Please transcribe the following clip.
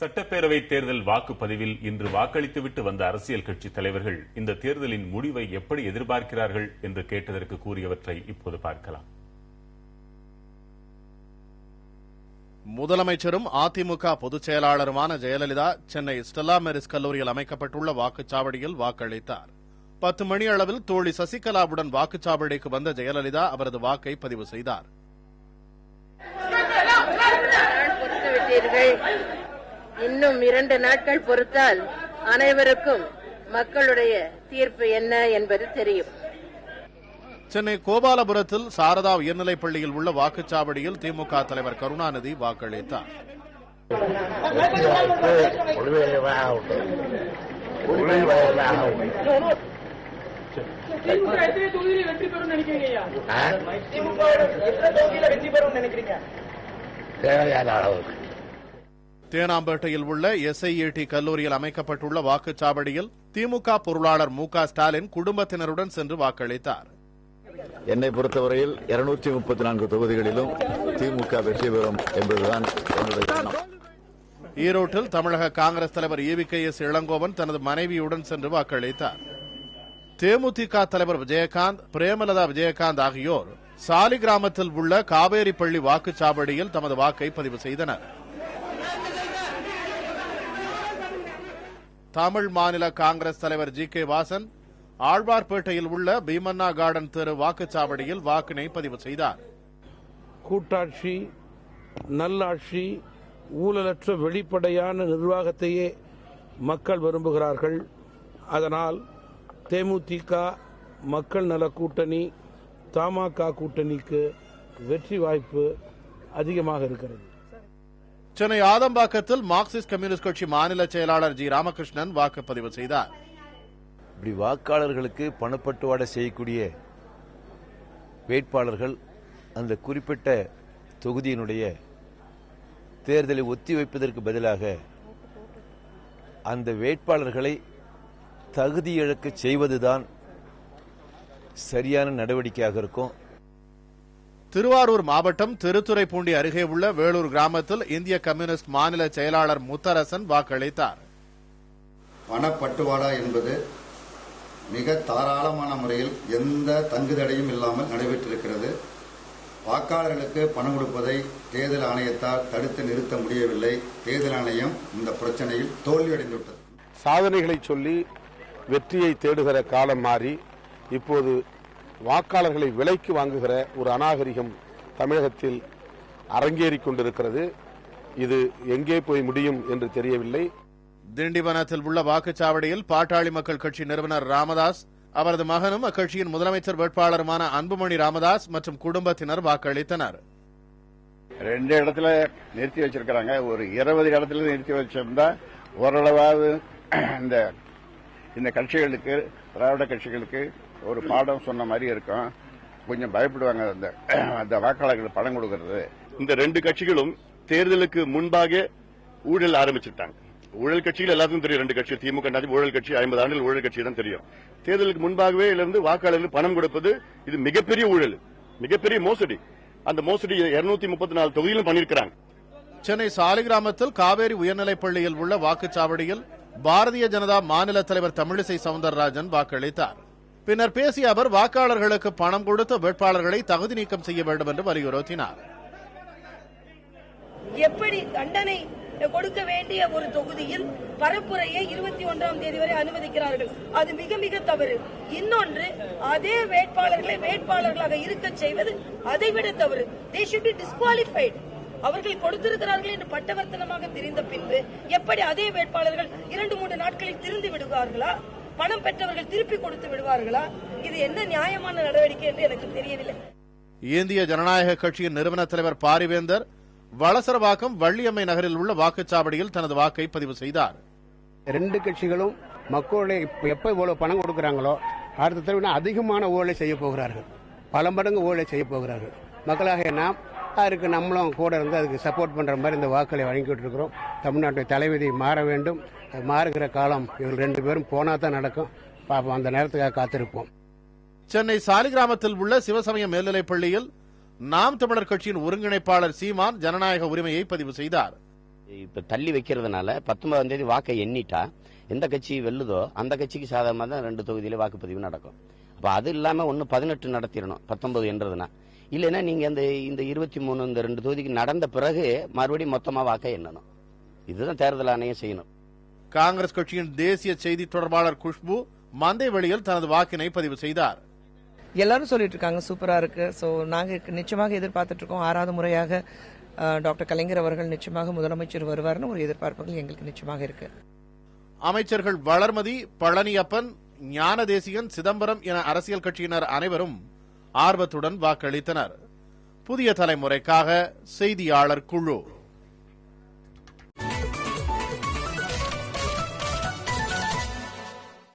சட்டப்பேரவை தேர்தல் வாக்குப்பதிவில் இன்று வாக்களித்துவிட்டு வந்த அரசியல் கட்சி தலைவர்கள் இந்த தேர்தலின் முடிவை எப்படி எதிர்பார்க்கிறார்கள் என்று கேட்டதற்கு கூறியவற்றை இப்போது பார்க்கலாம். முதலமைச்சரும் அதிமுக பொதுச் செயலாளருமான ஜெயலலிதா சென்னை ஸ்டெல்லா மேரிஸ் கல்லூரியில் அமைக்கப்பட்டுள்ள வாக்குச்சாவடியில் வாக்களித்தார். 10 மணி அளவில் தோழி சசிகலாவுடன் வாக்குச்சாவடிக்கு வந்த ஜெயலலிதா அவரது வாக்கை பதிவு செய்தார். இன்னும் 2 நாட்கள் பொறுத்தால் அனைவருக்கும் மக்களுடைய தீர்ப்பு என்ன என்பது தெரியும். சென்னை கோபாலபுரத்தில் சாரதா உயர்நிலைப் பள்ளியில் உள்ள வாக்குச்சாவடியில் திமுக தலைவர் கருணாநிதி வாக்களித்தார். தேனாம்பேட்டையில் உள்ள SIET கல்லூரியில் அமைக்கப்பட்டுள்ள வாக்குச்சாவடியில் திமுக பொருளாளர் மு.க. ஸ்டாலின் குடும்பத்தினருடன் சென்று வாக்களித்தார். என்னை பொறுத்தவரையில் 234 தொகுதிகளிலும் திமுக வெற்றி பெறும் என்பதுதான் என்னுடைய எண்ணம். ஈரோட்டில் தமிழக காங்கிரஸ் தலைவர் EVKS இளங்கோவன் தனது மனைவியுடன் சென்று வாக்களித்தார். தேமுதிக தலைவர் விஜயகாந்த், பிரேமலதா விஜயகாந்த் ஆகியோர் சாலிகிராமத்தில் உள்ள காவேரிப்பள்ளி வாக்குச்சாவடியில் தமது வாக்கை பதிவு செய்தனர். தமிழ் மாநில காங்கிரஸ் தலைவர் G.K. வாசன் ஆழ்வார்பேட்டையில் உள்ள பீமண்ணா கார்டன் தெரு வாக்குச்சாவடியில் வாக்கினை பதிவு செய்தார். கூட்டாட்சி, நல்லாட்சி, ஊழலற்ற வெளிப்படையான நிர்வாகத்தையே மக்கள் விரும்புகிறார்கள். அதனால் தேமுதிக, மக்கள் நல கூட்டணி, தமாக கூட்டணிக்கு வெற்றி வாய்ப்பு அதிகமாக இருக்கிறது. சென்னை ஆதம்பாக்கத்தில் மார்க்சிஸ்ட் கம்யூனிஸ்ட் கட்சி மாநில செயலாளர் G. ராமகிருஷ்ணன் வாக்குப்பதிவு செய்தார். இப்படி வாக்காளர்களுக்கு பணப்பட்டுவாடை செய்யக்கூடிய வேட்பாளர்கள் அந்த குறிப்பிட்ட தொகுதியினுடைய தேர்தலை ஒத்திவைப்பதற்கு பதிலாக அந்த வேட்பாளர்களை தகுதி இழக்க செய்வதுதான் சரியான நடவடிக்கையாக இருக்கும். திருவாரூர் மாவட்டம் திருத்துறைப்பூண்டி அருகே உள்ள வேலூர் கிராமத்தில் இந்திய கம்யூனிஸ்ட் மாநில செயலாளர் முத்தரசன் வாக்களித்தார். பணப்பட்டுவாடா என்பது மிக தாராளமான முறையில் எந்த தங்குதடையும் இல்லாமல் நடைபெற்றிருக்கிறது. வாக்காளர்களுக்கு பணம் கொடுப்பதை தேர்தல் ஆணையத்தால் தடுத்து நிறுத்த முடியவில்லை. தேர்தல் ஆணையம் இந்த பிரச்சனையில் தோல்வியடைந்துவிட்டது. சாதனைகளை சொல்லி வெற்றியை தேடுகிற காலம் மாறி இப்போது வாக்காளர்களை விலைக்கு வாங்குகிற ஒரு அநாகரிகம் தமிழகத்தில் அரங்கேறிக் கொண்டிருக்கிறது. இது எங்கே போய் முடியும் என்று தெரியவில்லை. திண்டிவனத்தில் உள்ள வாக்குச்சாவடியில் பாட்டாளி மக்கள் கட்சி நிறுவனர் ராமதாஸ், அவரது மகனும் அக்கட்சியின் முதலமைச்சர் வேட்பாளருமான அன்புமணி ராமதாஸ் மற்றும் குடும்பத்தினர் வாக்களித்தனர். 2 இடத்துல நிறுத்தி வச்சிருக்கிறாங்க. ஒரு 20 இடத்துல நிறுத்தி வச்சிருந்தா ஓரளவாவது இந்த கட்சிகளுக்கு, திராவிட கட்சிகளுக்கு ஒரு பாடம் சொன்ன மாதிரி இருக்கும். கொஞ்சம் பயப்படுவாங்க அந்த வாக்காளர்கள் பணம் கொடுக்கிறது. இந்த 2 கட்சிகளும் தேர்தலுக்கு முன்பாக ஊழல் ஆரம்பிச்சுட்டாங்க. ஊழல் கட்சிகள் எல்லாத்துக்கும் தெரியும். 2 கட்சி, திமுக ஊழல் கட்சி, 50 ஆண்டுகள் ஊழல் கட்சி தான் தெரியும். தேர்தலுக்கு முன்பாகவே இருந்து வாக்காளர்கள் பணம் கொடுப்பது இது மிகப்பெரிய ஊழல், மிகப்பெரிய மோசடி. அந்த மோசடி 234 தொகுதியிலும் பண்ணியிருக்கிறாங்க. சென்னை சாலிகிராமத்தில் காவேரி உயர்நிலைப் பள்ளியில் உள்ள வாக்குச்சாவடியில் பாரதிய ஜனதா மாநில தலைவர் தமிழிசை சவுந்தரராஜன் வாக்களித்தார். பின்னர் பேசிய அவர் வாக்காளர்களுக்கு பணம் கொடுத்த வேட்பாளர்களை தகுதி நீக்கம் செய்ய வேண்டும் என்று வலியுறுத்தினார். எப்படி தண்டனை கொடுக்க வேண்டிய ஒரு தொகுதியில் பரப்புரையை 21ஆம் தேதி வரை அனுமதிக்கிறார்கள், அது மிக மிக தவறு. இன்னொன்று, அதே வேட்பாளர்களை வேட்பாளர்களாக இருக்க செய்வது அதைவிட தவறு. They should be disqualified. அவர்கள் கொடுத்திருக்கிறார்கள் என்று பட்டவர்த்தனமாக தெரிந்த பின்பு எப்படி அதே வேட்பாளர்கள் 2-3 நாட்களில் திருந்து விடுவார்களா? பணம் பெற்றவர்கள் திருப்பி கொடுத்து விடுவார்களா? இது என்ன நியாயமான நடவடிக்கை என்று எனக்கு தெரியவில்லை. இந்திய ஜனநாயக கட்சியின் நிறுவன தலைவர் பாரிவேந்தர் வளசரவாக்கம் வள்ளியம்மை நகரில் உள்ள வாக்குச்சாவடியில் தனது வாக்கை பதிவு செய்தார். 2 கட்சிகளும் மக்களுடைய எப்ப இவ்வளவு பணம் கொடுக்கிறாங்களோ அடுத்த தடவை அதிகமான ஊழலை செய்ய போகிறார்கள், பல மடங்கு ஊழலை செய்ய போகிறார்கள். மக்களாக நாம் அதுக்கு நம்மளும் கூட இருந்து அதுக்கு சப்போர்ட் பண்ற மாதிரி இந்த வாக்களை வழங்கிட்டு இருக்கிறோம். தமிழ்நாட்டுடைய தலைவிதி மாற வேண்டும். மாறுகிற காலம் இவர்கள் 2 பேரும் போனா தான் நடக்கும். பாப்போம், அந்த நேரத்துக்காக காத்திருப்போம். சென்னை சாலிகிராமத்தில் உள்ள சிவசமய மேல்நிலைப் பள்ளியில் நாம் தமிழர் கட்சியின் ஒருங்கிணைப்பாளர் சீமான் ஜனநாயக உரிமையை பதிவு செய்தார். இப்ப தள்ளி வைக்கிறதுனால 19ஆம் தேதி வாக்கை எண்ணிட்டா எந்த கட்சி வெல்லுதோ அந்த கட்சிக்கு சாதகமாக தான் 2 தொகுதியில வாக்குப்பதிவு நடக்கும். அப்ப அது இல்லாம 18 நடத்திடணும் 19 என்றதுனா. இல்லைன்னா நீங்க இந்த 23 இந்த 2 தொகுதிக்கு நடந்த பிறகு மறுபடியும் மொத்தமா வாக்கை எண்ணணும். இதுதான் தேர்தல் ஆணையம் செய்யணும். காங்கிரஸ் கட்சியின் தேசிய செய்தி தொடர்பாளர் குஷ்பு மந்தைவெளியில் தனது வாக்கினை பதிவு செய்தார். எல்லாரும் சொல்லிட்டு இருக்காங்க சூப்பரா இருக்கு. சோ நாங்க நிச்சயமாக எதிர்பார்த்துட்டு இருக்கோம். 6வது முறையாக டாக்டர் கலைஞர் அவர்கள் நிச்சயமாக முதலமைச்சர் வருவார்னு ஒரு எதிர்பார்ப்புகள் எங்களுக்கு நிச்சயமாக இருக்கு. அமைச்சர்கள் வளர்மதி, பழனியப்பன், ஞானதேசிகன், சிதம்பரம் என அரசியல் கட்சியினர் அனைவரும் ஆர்வத்துடன் வாக்களித்தனர். புதிய தலைமுறைக்காக செய்தியாளர் குழு.